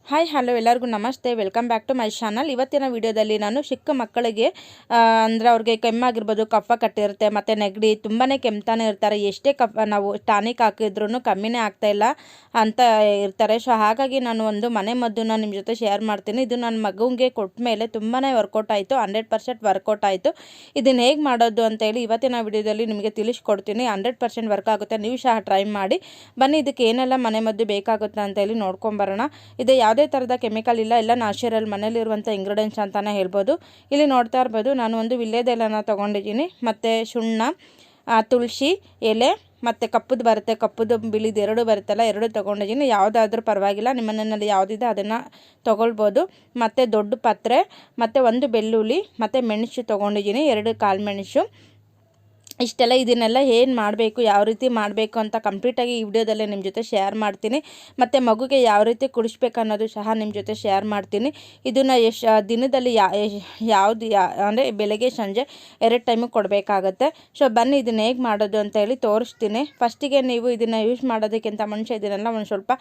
Hi hello ಎಲ್ಲರಿಗೂ ನಮಸ್ತೆ, welcome back to my channel. ಇವತ್ತಿನ ವಿಡಿಯೋದಲ್ಲಿ ನಾನು ಚಿಕ್ಕ ಮಕ್ಕಳಿಗೆ ಅಂದರೆ ಅವ್ರಿಗೆ ಕೆಮ್ಮಾಗಿರ್ಬೋದು, ಕಫ ಕಟ್ಟಿರುತ್ತೆ ಮತ್ತು ನೆಗಡಿ ತುಂಬಾ ಕೆಮ್ತಾನೆ ಇರ್ತಾರೆ. ಎಷ್ಟೇ ನಾವು ಟಾನಿಕ್ ಹಾಕಿದ್ರೂ ಕಮ್ಮಿನೇ ಆಗ್ತಾಯಿಲ್ಲ ಅಂತ ಇರ್ತಾರೆ. ಸೊ ಹಾಗಾಗಿ ನಾನು ಒಂದು ಮನೆ ಮದ್ದನ್ನು ನಿಮ್ಮ ಜೊತೆ ಶೇರ್ ಮಾಡ್ತೀನಿ. ಇದು ನನ್ನ ಮಗುವಿಗೆ ಕೊಟ್ಟ ಮೇಲೆ ತುಂಬಾ ವರ್ಕೌಟ್ ಆಯಿತು, 100% ವರ್ಕೌಟ್ ಆಯಿತು. ಇದನ್ನು ಹೇಗೆ ಮಾಡೋದು ಅಂತೇಳಿ ಇವತ್ತಿನ ವಿಡಿಯೋದಲ್ಲಿ ನಿಮಗೆ ತಿಳಿಸ್ಕೊಡ್ತೀನಿ. 100% ವರ್ಕ್ ಆಗುತ್ತೆ, ನೀವು ಸಹ ಟ್ರೈ ಮಾಡಿ. ಬನ್ನಿ ಇದಕ್ಕೆ ಏನೆಲ್ಲ ಮನೆ ಮದ್ದು ಬೇಕಾಗುತ್ತೆ ಅಂತೇಳಿ ನೋಡ್ಕೊಂಬರೋಣ. ಇದು ಯಾವುದೇ ಥರದ ಕೆಮಿಕಲ್ ಇಲ್ಲ, ಎಲ್ಲ ನ್ಯಾಚುರಲ್ ಮನೇಲಿರುವಂಥ ಇಂಗ್ರೀಡಿಯೆಂಟ್ಸ್ ಅಂತಲೇ ಹೇಳ್ಬೋದು. ಇಲ್ಲಿ ನೋಡ್ತಾ ಇರ್ಬೋದು, ನಾನು ಒಂದು ವಿಳ್ಯದೆಲೆನ ತೊಗೊಂಡಿದ್ದೀನಿ, ಮತ್ತು ಸುಣ್ಣ, ತುಳಸಿ ಎಲೆ ಮತ್ತು ಕಪ್ಪುದು ಬರುತ್ತೆ, ಕಪ್ಪುದು ಬಿಳಿದು ಎರಡು ಬರುತ್ತಲ್ಲ, ಎರಡು ತೊಗೊಂಡಿದ್ದೀನಿ. ಯಾವುದಾದ್ರೂ ಪರವಾಗಿಲ್ಲ, ನಿಮ್ಮ ಮನೆಯಲ್ಲಿ ಯಾವುದಿದೆ ಅದನ್ನು ತೊಗೊಳ್ಬೋದು. ಮತ್ತು ದೊಡ್ಡ ಪತ್ರೆ ಮತ್ತು ಒಂದು ಬೆಳ್ಳುಳ್ಳಿ ಮತ್ತು ಮೆಣಸು ತೊಗೊಂಡಿದ್ದೀನಿ, 2 ಕಾಳು ಮೆಣಸು. ಇಷ್ಟೆಲ್ಲ ಇದನ್ನೆಲ್ಲ ಏನು ಮಾಡಬೇಕು, ಯಾವ ರೀತಿ ಮಾಡಬೇಕು ಅಂತ ಕಂಪ್ಲೀಟಾಗಿ ಈ ವಿಡಿಯೋದಲ್ಲೇ ನಿಮ್ಮ ಜೊತೆ ಶೇರ್ ಮಾಡ್ತೀನಿ. ಮತ್ತು ಮಗುಗೆ ಯಾವ ರೀತಿ ಕುಡಿಸ್ಬೇಕು ಅನ್ನೋದು ಸಹ ನಿಮ್ಮ ಜೊತೆ ಶೇರ್ ಮಾಡ್ತೀನಿ. ಇದನ್ನು ದಿನದಲ್ಲಿ ಅಂದರೆ ಬೆಳಗ್ಗೆ ಸಂಜೆ 2 ಟೈಮು ಕೊಡಬೇಕಾಗತ್ತೆ. ಸೊ ಬನ್ನಿ ಇದನ್ನು ಹೇಗೆ ಮಾಡೋದು ಅಂತ ಹೇಳಿ ತೋರಿಸ್ತೀನಿ. ಫಸ್ಟಿಗೆ ನೀವು ಇದನ್ನು ಯೂಸ್ ಮಾಡೋದಕ್ಕಿಂತ ಮುಂಚೆ ಇದನ್ನೆಲ್ಲ ಒಂದು ಸ್ವಲ್ಪ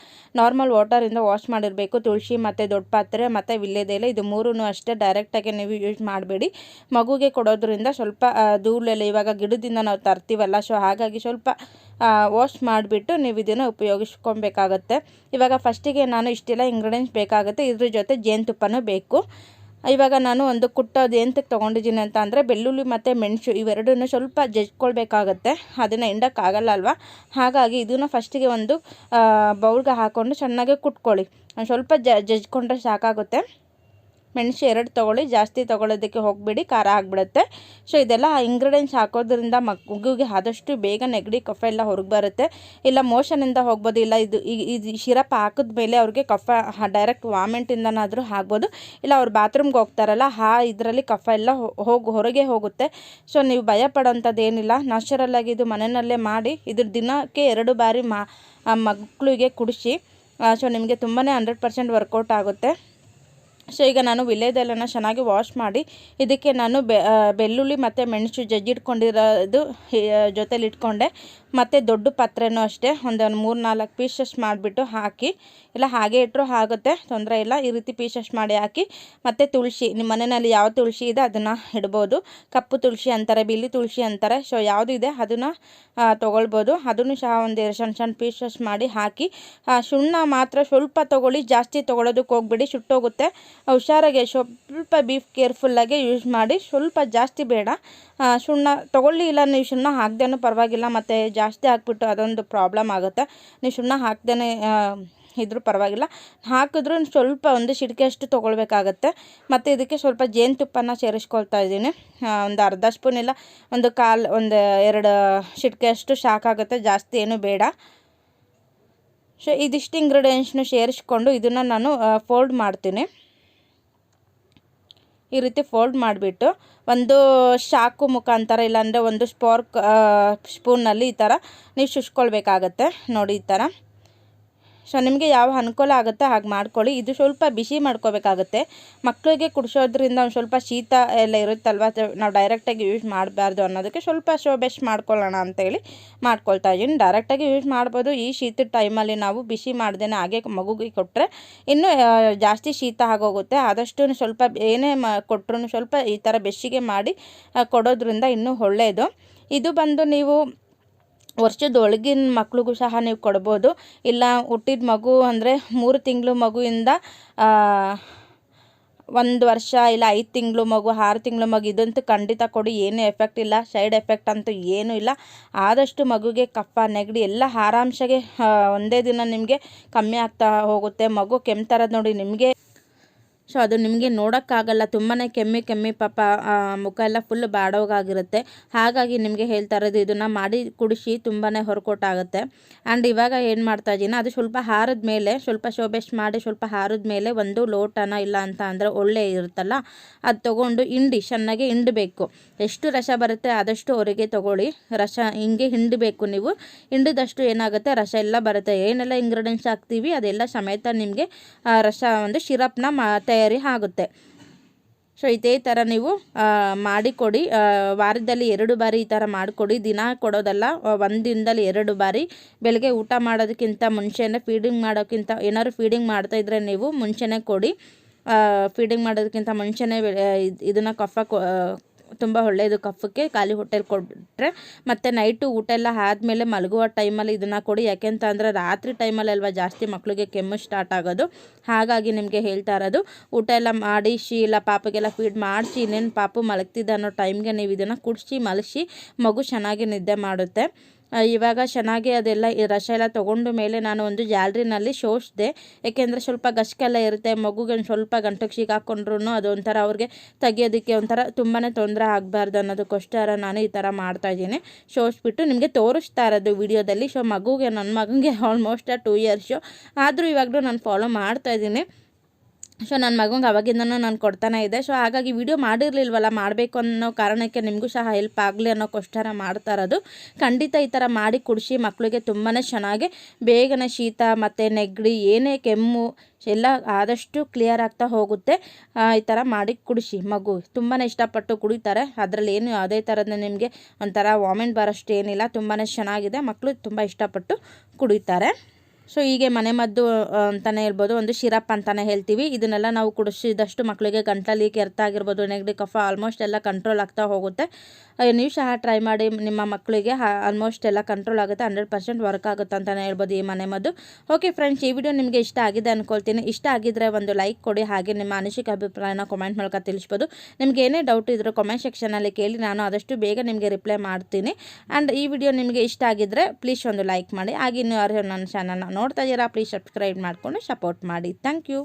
ನಾರ್ಮಲ್ ವಾಟರಿಂದ ವಾಶ್ ಮಾಡಿರಬೇಕು. ತುಳಸಿ ಮತ್ತು ದೊಡ್ಡ ಪಾತ್ರೆ ಮತ್ತು ವಿಳ್ಯದೆಲೆ, ಇದು ಮೂರೂ ಅಷ್ಟೇ ಡೈರೆಕ್ಟಾಗಿ ನೀವು ಯೂಸ್ ಮಾಡಬೇಡಿ. ಮಗುಗೆ ಕೊಡೋದ್ರಿಂದ ಸ್ವಲ್ಪ ಧೂಳೆಲ್ಲ ಇವಾಗ ಗಿಡದಿಂದ ನಾವು ತರ್ತೀವಲ್ಲ, ಸೊ ಹಾಗಾಗಿ ಸ್ವಲ್ಪ ವಾಶ್ ಮಾಡಿಬಿಟ್ಟು ನೀವು ಇದನ್ನು ಉಪಯೋಗಿಸ್ಕೊಬೇಕಾಗತ್ತೆ. ಇವಾಗ ಫಸ್ಟಿಗೆ ನಾನು ಇಷ್ಟೆಲ್ಲ ಇಂಗ್ರೀಡಿಯೆಂಟ್ಸ್ ಬೇಕಾಗುತ್ತೆ, ಇದ್ರ ಜೊತೆ ಜೇನುತುಪ್ಪನೂ ಬೇಕು. ಇವಾಗ ನಾನು ಒಂದು ಕುಟ್ಟೋದು ಎಂತಕ್ಕೆ ತೊಗೊಂಡಿದ್ದೀನಿ ಅಂತ ಅಂದರೆ, ಬೆಳ್ಳುಳ್ಳಿ ಮತ್ತು ಮೆಣಸು ಇವೆರಡನ್ನೂ ಸ್ವಲ್ಪ ಜಜ್ಕೊಳ್ಬೇಕಾಗತ್ತೆ, ಅದನ್ನು ಹಿಂಡೋಕ್ಕಾಗಲ್ಲ ಅಲ್ವಾ. ಹಾಗಾಗಿ ಇದನ್ನು ಫಸ್ಟಿಗೆ ಒಂದು ಬೌಲ್ಗೆ ಹಾಕ್ಕೊಂಡು ಚೆನ್ನಾಗಿ ಕುಟ್ಕೊಳ್ಳಿ. ಸ್ವಲ್ಪ ಜಜ್ಕೊಂಡ್ರೆ ಸಾಕಾಗುತ್ತೆ. ಮೆಣಸು 2 ತೊಗೊಳ್ಳಿ, ಜಾಸ್ತಿ ತೊಗೊಳ್ಳೋದಕ್ಕೆ ಹೋಗಿಬಿಡಿ, ಖಾರ ಆಗಿಬಿಡುತ್ತೆ. ಸೊ ಇದೆಲ್ಲ ಇಂಗ್ರೀಡಿಯೆಂಟ್ಸ್ ಹಾಕೋದ್ರಿಂದ ಮಗುಗೆ ಆದಷ್ಟು ಬೇಗ ನೆಗಡಿ ಕಫ ಎಲ್ಲ ಹೊರಗೆ ಬರುತ್ತೆ. ಇಲ್ಲ ಮೋಷನಿಂದ ಹೋಗ್ಬೋದು, ಇಲ್ಲ ಇದು ಶಿರಪ್ ಹಾಕಿದ್ಮೇಲೆ ಅವ್ರಿಗೆ ಕಫ ಡೈರೆಕ್ಟ್ ವಾಮಿಂಟಿಂದನಾದರೂ ಆಗ್ಬೋದು. ಇಲ್ಲ ಅವ್ರು ಬಾತ್ರೂಮ್ಗೆ ಹೋಗ್ತಾರಲ್ಲ, ಇದರಲ್ಲಿ ಕಫ ಎಲ್ಲ ಹೊರಗೆ ಹೋಗುತ್ತೆ. ಸೊ ನೀವು ಭಯ ಪಡೋಂಥದ್ದು ಏನಿಲ್ಲ, ನ್ಯಾಚುರಲ್ಲಾಗಿ ಇದು ಮನೆಯಲ್ಲೇ ಮಾಡಿ ಇದ್ರ ದಿನಕ್ಕೆ 2 ಬಾರಿ ಮಕ್ಕಳಿಗೆ ಕುಡಿಸಿ. ಸೊ ನಿಮಗೆ ತುಂಬಾ 100% ವರ್ಕೌಟ್ ಆಗುತ್ತೆ. ಸೊ ಈಗ ನಾನು ವಿಳ್ಯದೆಲೆನ ಚೆನ್ನಾಗಿ ವಾಶ್ ಮಾಡಿ ಇದಕ್ಕೆ ನಾನು ಬೆಳ್ಳುಳ್ಳಿ ಮತ್ತು ಮೆಣಸು ಜಜ್ಜಿಟ್ಕೊಂಡಿರೋದು ಜೊತೆಲಿ ಇಟ್ಕೊಂಡೆ. ಮತ್ತು ದೊಡ್ಡ ಪಾತ್ರೆನೂ ಅಷ್ಟೇ ಒಂದು 3-4 ಪೀಸಸ್ ಮಾಡಿಬಿಟ್ಟು ಹಾಕಿ, ಇಲ್ಲ ಹಾಗೆ ಇಟ್ಟರು ಆಗುತ್ತೆ, ತೊಂದರೆ ಇಲ್ಲ. ಈ ರೀತಿ ಪೀಸಸ್ ಮಾಡಿ ಹಾಕಿ. ಮತ್ತು ತುಳಸಿ, ನಿಮ್ಮ ಮನೆಯಲ್ಲಿ ಯಾವ ತುಳಸಿ ಇದೆ ಅದನ್ನು ಇಡ್ಬೋದು. ಕಪ್ಪು ತುಳಸಿ ಅಂತಾರೆ, ಬಿಳಿ ತುಳಸಿ ಅಂತಾರೆ. ಸೊ ಯಾವುದಿದೆ ಅದನ್ನು ತೊಗೊಳ್ಬೋದು. ಅದನ್ನು ಸಹ ಒಂದು ಸಣ್ಣ ಪೀಸಸ್ ಮಾಡಿ ಹಾಕಿ. ಸುಣ್ಣ ಮಾತ್ರ ಸ್ವಲ್ಪ ತೊಗೊಳ್ಳಿ, ಜಾಸ್ತಿ ತೊಗೊಳೋದಕ್ಕೆ ಹೋಗ್ಬಿಡಿ, ಸುಟ್ಟೋಗುತ್ತೆ. ಹುಷಾರಾಗಿ ಸ್ವಲ್ಪ ಕೇರ್ಫುಲ್ಲಾಗಿ ಯೂಸ್ ಮಾಡಿ, ಸ್ವಲ್ಪ ಜಾಸ್ತಿ ಬೇಡ. ಸುಣ್ಣ ತೊಗೊಳ್ಳಿ, ಇಲ್ಲ ನೀವು ಸುಣ್ಣ ಹಾಕ್ದೇನೂ ಪರವಾಗಿಲ್ಲ, ಮತ್ತು ಜಾಸ್ತಿ ಹಾಕ್ಬಿಟ್ಟು ಅದೊಂದು ಪ್ರಾಬ್ಲಮ್ ಆಗುತ್ತೆ. ನೀವು ಸುಣ್ಣ ಹಾಕ್ದೇ ಇದ್ರೂ ಪರವಾಗಿಲ್ಲ, ಹಾಕಿದ್ರೂ ಸ್ವಲ್ಪ ಒಂದು ಚಿಟಿಕೆಯಷ್ಟು ತೊಗೊಳ್ಬೇಕಾಗತ್ತೆ. ಮತ್ತು ಇದಕ್ಕೆ ಸ್ವಲ್ಪ ಜೇನುತುಪ್ಪನ ಸೇರಿಸ್ಕೊಳ್ತಾ ಇದ್ದೀನಿ, ಒಂದು ಅರ್ಧ ಸ್ಪೂನ್ ಇಲ್ಲ ಒಂದು 2 ಚಿಟಿಕೆಯಷ್ಟು ಸಾಕಾಗುತ್ತೆ, ಜಾಸ್ತಿ ಏನೂ ಬೇಡ. ಸೊ ಇದಿಷ್ಟು ಇಂಗ್ರೀಡಿಯೆಂಟ್ಸ್ನು ಸೇರಿಸ್ಕೊಂಡು ಇದನ್ನು ನಾನು ಫೋಲ್ಡ್ ಮಾಡ್ತೀನಿ. ಈ ರೀತಿ ಫೋಲ್ಡ್ ಮಾಡಿಬಿಟ್ಟು ಒಂದು ಚಾಕು ಮುಖಾಂತರ, ಇಲ್ಲಾಂದರೆ ಒಂದು ಸ್ಪೂನಲ್ಲಿ ಈ ಥರ ನೀವು ಚುಚ್ಕೊಳ್ಬೇಕಾಗತ್ತೆ ನೋಡಿ, ಈ ಥರ. ಸೊ ನಿಮಗೆ ಯಾವ ಅನುಕೂಲ ಆಗುತ್ತೆ ಹಾಗೆ ಮಾಡ್ಕೊಳ್ಳಿ. ಇದು ಸ್ವಲ್ಪ ಬಿಸಿ ಮಾಡ್ಕೋಬೇಕಾಗುತ್ತೆ. ಮಕ್ಕಳಿಗೆ ಕುಡಿಸೋದ್ರಿಂದ ಒಂದು ಸ್ವಲ್ಪ ಶೀತ ಎಲ್ಲ ಇರುತ್ತಲ್ವ, ನಾವು ಡೈರೆಕ್ಟಾಗಿ ಯೂಸ್ ಮಾಡಬಾರ್ದು ಅನ್ನೋದಕ್ಕೆ ಸ್ವಲ್ಪ ಬೆಸ್ಟ್ ಮಾಡ್ಕೊಳ್ಳೋಣ ಅಂತೇಳಿ ಮಾಡ್ಕೊಳ್ತಾ ಇದ್ದೀನಿ. ಡೈರೆಕ್ಟಾಗಿ ಯೂಸ್ ಮಾಡ್ಬೋದು. ಈ ಶೀತದ ಟೈಮಲ್ಲಿ ನಾವು ಬಿಸಿ ಮಾಡ್ದೇ ಹಾಗೆ ಮಗುಗೆ ಕೊಟ್ಟರೆ ಇನ್ನೂ ಜಾಸ್ತಿ ಶೀತ ಆಗೋಗುತ್ತೆ. ಆದಷ್ಟು ಸ್ವಲ್ಪ ಏನೇ ಕೊಟ್ಟರು ಸ್ವಲ್ಪ ಈ ಥರ ಬೆಚ್ಚಗೆ ಮಾಡಿ ಕೊಡೋದ್ರಿಂದ ಇನ್ನೂ ಒಳ್ಳೆಯದು. ಇದು ಬಂದು ನೀವು ವರ್ಷದೊಳಗಿನ ಮಕ್ಳಿಗೂ ಸಹ ನೀವು ಕೊಡ್ಬೋದು. ಇಲ್ಲ ಹುಟ್ಟಿದ ಮಗು ಅಂದರೆ 3 ತಿಂಗಳು ಮಗುವಿಂದ 1 ವರ್ಷ, ಇಲ್ಲ 5 ತಿಂಗಳು ಮಗು, 6 ತಿಂಗಳು ಮಗು, ಇದಂತೂ ಖಂಡಿತ ಕೊಡಿ, ಏನೂ ಎಫೆಕ್ಟ್ ಇಲ್ಲ, ಸೈಡ್ ಎಫೆಕ್ಟ್ ಅಂತೂ ಏನೂ ಇಲ್ಲ. ಆದಷ್ಟು ಮಗುಗೆ ಕಫ ನೆಗಡಿ ಎಲ್ಲ ಆರಾಮ್ಸಾಗೆ ಒಂದೇ ದಿನ ನಿಮಗೆ ಕಮ್ಮಿ ಆಗ್ತಾ ಹೋಗುತ್ತೆ. ಮಗು ಕೆಮ್ತಾರದು ನೋಡಿ ನಿಮಗೆ, ಸೊ ಅದು ನಿಮಗೆ ನೋಡೋಕ್ಕಾಗಲ್ಲ, ತುಂಬಾ ಕೆಮ್ಮಿ ಪಾಪ ಮುಖ ಎಲ್ಲ ಫುಲ್ ಬಾಡೋಗಾಗಿರುತ್ತೆ. ಹಾಗಾಗಿ ನಿಮಗೆ ಹೇಳ್ತಾ ಇರೋದು, ಇದನ್ನು ಮಾಡಿ ಕುಡಿಸಿ, ತುಂಬಾ ವರ್ಕೌಟ್ ಆಗುತ್ತೆ. ಆ್ಯಂಡ್ ಇವಾಗ ಏನು ಮಾಡ್ತಾ ಇದ್ದೀನಿ, ಅದು ಸ್ವಲ್ಪ ಹಾರಿದ ಮೇಲೆ, ಸ್ವಲ್ಪ ಶೋಬೆಸ್ಟ್ ಮಾಡಿ ಸ್ವಲ್ಪ ಹಾರಿದ ಮೇಲೆ ಒಂದು ಲೋಟನ ಇಲ್ಲ ಅಂತ ಅಂದರೆ ಒಳ್ಳೆ ಇರುತ್ತಲ್ಲ, ಅದು ತೊಗೊಂಡು ಚೆನ್ನಾಗಿ ಹಿಂಡಬೇಕು. ಎಷ್ಟು ರಸ ಬರುತ್ತೆ ಆದಷ್ಟು ಹೊರಗೆ ತೊಗೊಳ್ಳಿ. ರಸ ಹಿಂಗೆ ಹಿಂಡಬೇಕು. ನೀವು ಹಿಂಡಿದಷ್ಟು ಏನಾಗುತ್ತೆ, ರಸ ಎಲ್ಲ ಬರುತ್ತೆ. ಏನೆಲ್ಲ ಇಂಗ್ರೀಡಿಯೆಂಟ್ಸ್ ಹಾಕ್ತೀವಿ ಅದೆಲ್ಲ ಸಮೇತ ನಿಮಗೆ ರಸ ಒಂದು ಶಿರಪ್ನ ತಯಾರಿ ಆಗುತ್ತೆ. ಸೊ ಇದೇ ಥರ ನೀವು ಮಾಡಿಕೊಡಿ. ವಾರದಲ್ಲಿ 2 ಬಾರಿ ಈ ಥರ ಮಾಡಿಕೊಡಿ. ದಿನ ಕೊಡೋದಲ್ಲ, ಒಂದು ದಿನದಲ್ಲಿ 2 ಬಾರಿ. ಬೆಳಗ್ಗೆ ಊಟ ಮಾಡೋದಕ್ಕಿಂತ ಮುಂಚೆನೇ, ಫೀಡಿಂಗ್ ಮಾಡೋಕ್ಕಿಂತ ಏನಾದ್ರು ಫೀಡಿಂಗ್ ಮಾಡ್ತಾಯಿದ್ರೆ ನೀವು ಮುಂಚೆನೇ ಕೊಡಿ. ಫೀಡಿಂಗ್ ಮಾಡೋದಕ್ಕಿಂತ ಮುಂಚೆನೇ ಇದನ್ನು ಕಫ ತುಂಬ ಒಳ್ಳೆಯದು ಕಫಕ್ಕೆ. ಖಾಲಿ ಹೊಟ್ಟೆಲಿ ಕೊಟ್ಟರೆ ಮತ್ತು ನೈಟು ಊಟ ಎಲ್ಲ ಆದಮೇಲೆ ಮಲಗುವ ಟೈಮಲ್ಲಿ ಇದನ್ನು ಕೊಡಿ. ಯಾಕೆಂತಂದರೆ ರಾತ್ರಿ ಟೈಮಲ್ಲಿ ಅಲ್ವಾ ಜಾಸ್ತಿ ಮಕ್ಕಳಿಗೆ ಕೆಮ್ಮು ಸ್ಟಾರ್ಟ್ ಆಗೋದು. ಹಾಗಾಗಿ ನಿಮಗೆ ಹೇಳ್ತಾ ಇರೋದು, ಊಟ ಎಲ್ಲ ಮಾಡಿಸಿ ಇಲ್ಲ ಪಾಪಗೆಲ್ಲ ಫೀಡ್ ಮಾಡಿಸಿ ಇನ್ನೇನು ಪಾಪು ಮಲಗ್ತಿದ್ದ ಅನ್ನೋ ಟೈಮ್ಗೆ ನೀವು ಇದನ್ನು ಕುಡಿಸಿ ಮಲಗಿಸಿ ಮಗು ಚೆನ್ನಾಗಿ ನಿದ್ದೆ ಮಾಡುತ್ತೆ. ಇವಾಗ ಚೆನ್ನಾಗಿ ಅದೆಲ್ಲ ರಸ ಎಲ್ಲ ತೊಗೊಂಡು ಮೇಲೆ ನಾನು ಒಂದು ಜಾಲರಿನಲ್ಲಿ ಸೋಸಿದೆ. ಏಕೆಂದರೆ ಸ್ವಲ್ಪ ಗಸ್ಕೆಲ್ಲ ಇರುತ್ತೆ, ಮಗುಗೆ ಒಂದು ಸ್ವಲ್ಪ ಗಂಟಕ್ಕೆ ಸಿಗಾಕೊಂಡ್ರು ಅದೊಂಥರ ಅವ್ರಿಗೆ ತೆಗಿಯೋದಕ್ಕೆ ಒಂಥರ ತುಂಬಾ ತೊಂದರೆ ಆಗಬಾರ್ದು ಅನ್ನೋದಕ್ಕೋಸ್ಕರ ನಾನು ಈ ಥರ ಮಾಡ್ತಾಯಿದ್ದೀನಿ. ಸೋಸಿಬಿಟ್ಟು ನಿಮಗೆ ತೋರಿಸ್ತಾ ಇರೋದು ವಿಡಿಯೋದಲ್ಲಿ. ಸೊ ನನ್ನ ಮಗನಿಗೆ ಆಲ್ಮೋಸ್ಟ್ 2 ಇಯರ್ಸು ಆದರೂ ಇವಾಗಲೂ ನಾನು ಫಾಲೋ ಮಾಡ್ತಾಯಿದ್ದೀನಿ. ಸೊ ನನ್ನ ಮಗಂಗೆ ಅವಾಗಿಂದನೂ ನಾನು ಕೊಡ್ತಾನೆ ಇದ್ದೆ. ಸೊ ಹಾಗಾಗಿ ವಿಡಿಯೋ ಮಾಡಿರಲಿಲ್ವಲ್ಲ, ಮಾಡಬೇಕು ಅನ್ನೋ ಕಾರಣಕ್ಕೆ ನಿಮಗೂ ಸಹ ಹೆಲ್ಪ್ ಆಗಲಿ ಅನ್ನೋಕ್ಕೋಸ್ಕರ ಮಾಡ್ತಾ ಇರೋದು. ಖಂಡಿತ ಈ ಥರ ಮಾಡಿ ಕುಡಿಸಿ ಮಕ್ಕಳಿಗೆ ತುಂಬಾ ಚೆನ್ನಾಗಿ ಬೇಗನೆ ಶೀತ ಮತ್ತು ನೆಗಡಿ ಏನೇ ಕೆಮ್ಮು ಎಲ್ಲ ಆದಷ್ಟು ಕ್ಲಿಯರ್ ಆಗ್ತಾ ಹೋಗುತ್ತೆ. ಈ ಥರ ಮಾಡಿ ಕುಡಿಸಿ, ಮಗು ತುಂಬಾ ಇಷ್ಟಪಟ್ಟು ಕುಡಿತಾರೆ. ಅದರಲ್ಲಿ ಏನು ಯಾವುದೇ ಥರದ ನಿಮಗೆ ಒಂಥರ ವಾಮಿಟ್ ಬರೋಷ್ಟು ಏನಿಲ್ಲ, ತುಂಬಾ ಚೆನ್ನಾಗಿದೆ. ಮಕ್ಕಳು ತುಂಬ ಇಷ್ಟಪಟ್ಟು ಕುಡಿತಾರೆ. ಸೊ ಹೀಗೆ ಮನೆಮದ್ದು ಅಂತಲೇ ಹೇಳ್ಬೋದು, ಒಂದು ಸಿರಪ್ ಅಂತಲೇ ಹೇಳ್ತೀವಿ. ಇದನ್ನೆಲ್ಲ ನಾವು ಕುಡಿಸಿದಷ್ಟು ಮಕ್ಕಳಿಗೆ ಗಂಟಲಲ್ಲಿ ಕೆರೆತ ಆಗಿರ್ಬೋದು, ನೆಗಡಿ ಕಫ ಆಲ್ಮೋಸ್ಟ್ ಎಲ್ಲ ಕಂಟ್ರೋಲ್ ಆಗ್ತಾ ಹೋಗುತ್ತೆ. ನೀವು ಸಹ ಟ್ರೈ ಮಾಡಿ, ನಿಮ್ಮ ಮಕ್ಕಳಿಗೆ ಆಲ್ಮೋಸ್ಟ್ ಎಲ್ಲ ಕಂಟ್ರೋಲ್ ಆಗುತ್ತೆ. 100% ವರ್ಕ್ ಆಗುತ್ತೆ ಅಂತಲೇ ಹೇಳ್ಬೋದು ಈ ಮನೆಮದ್ದು. ಓಕೆ ಫ್ರೆಂಡ್ಸ್, ಈ ವಿಡಿಯೋ ನಿಮಗೆ ಇಷ್ಟ ಆಗಿದೆ ಅಂದ್ಕೊಳ್ತೀನಿ. ಇಷ್ಟ ಆಗಿದ್ದರೆ ಒಂದು ಲೈಕ್ ಕೊಡಿ, ಹಾಗೆ ನಿಮ್ಮ ಅನಿಸಿಕೆ ಅಭಿಪ್ರಾಯನ ಕಾಮೆಂಟ್ ಮೂಲಕ ತಿಳಿಸ್ಬೋದು. ನಿಮ್ಗೆ ಏನೇ ಡೌಟ್ ಇದ್ದರೂ ಕಾಮೆಂಟ್ ಸೆಕ್ಷನಲ್ಲಿ ಕೇಳಿ, ನಾನು ಆದಷ್ಟು ಬೇಗ ನಿಮಗೆ ರಿಪ್ಲೈ ಮಾಡ್ತೀನಿ. ಆ್ಯಂಡ್ ಈ ವಿಡಿಯೋ ನಿಮಗೆ ಇಷ್ಟ ಆಗಿದ್ದರೆ ಪ್ಲೀಸ್ ಒಂದು ಲೈಕ್ ಮಾಡಿ. ಹಾಗೆ ಇನ್ನೂ ಯಾರು ನನ್ನ ಚಾನಲ್ನ ನೋಡ್ತಾ ಇದ್ದೀರಾ ಪ್ಲೀಸ್ ಸಬ್ಸ್ಕ್ರೈಬ್ ಮಾಡಿಕೊಂಡು ಸಪೋರ್ಟ್ ಮಾಡಿ. Thank you.